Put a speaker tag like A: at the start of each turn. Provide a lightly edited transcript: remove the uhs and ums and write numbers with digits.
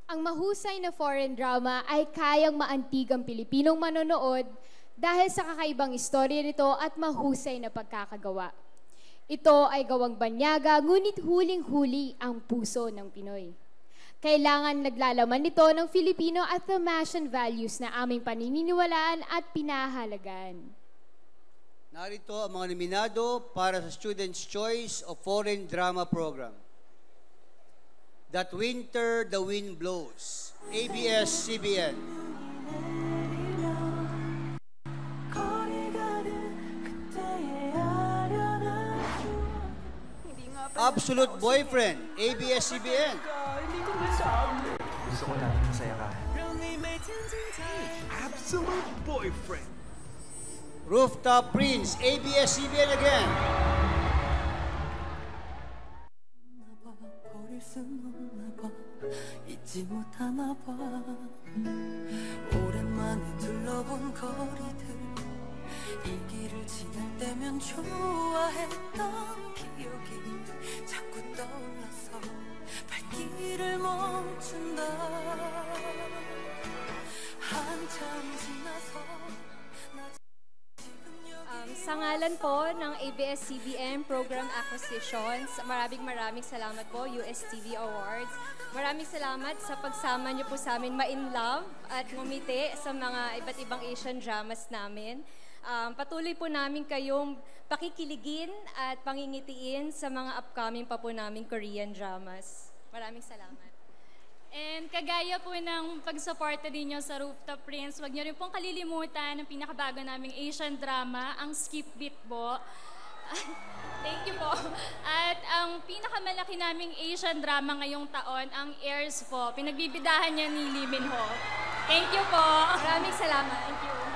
A: Ang mahusay na foreign drama ay kayang maantig ang Pilipinong manonood dahil sa kakaibang istorya nito at mahusay na pagkakagawa. Ito ay gawang banyaga, ngunit huling-huli ang puso ng Pinoy. Kailangan naglalaman nito ng Filipino at the Masan values na aming paniniwalaan at pinahalagan.
B: Narito ang mga nominado para sa Student's Choice of Foreign Drama Program. That Winter the Wind Blows, ABS-CBN. Absolute Boyfriend, ABS-CBN.
C: Hindi ko masabi. Gusto ko natin masaya ka. Absolute Boyfriend.
B: Rooftop Prince, ABS-CBN again.
D: 잊지 못하나 봐 오랜만에 둘러본 거리들 이 길을 지날 때면 좋아했던 기억이 자꾸 떠올라서 발길을 멈춘다 한참 지나서
E: Sa ngalan po ng ABS-CBN Program Acquisitions, maraming salamat po, USTV Awards. Maraming salamat sa pagsama niyo po sa amin ma-in love at ngumiti sa mga iba't ibang Asian dramas namin. Patuloy po namin kayong pakikiligin at pangingitiin sa mga upcoming pa po namin Korean dramas. Maraming salamat.
F: And kagaya po ng pagsuporta ninyo sa Rooftop Prince, huwag niyo rin pong kalilimutan ng pinakabago naming Asian drama, ang Skip Beat po. Thank you po. At ang pinakamalaki naming Asian drama ngayong taon, ang Heirs po. Pinagbibidahan niya ni Lee Min Ho. Thank you po.
E: Maraming salamat.
F: Thank you.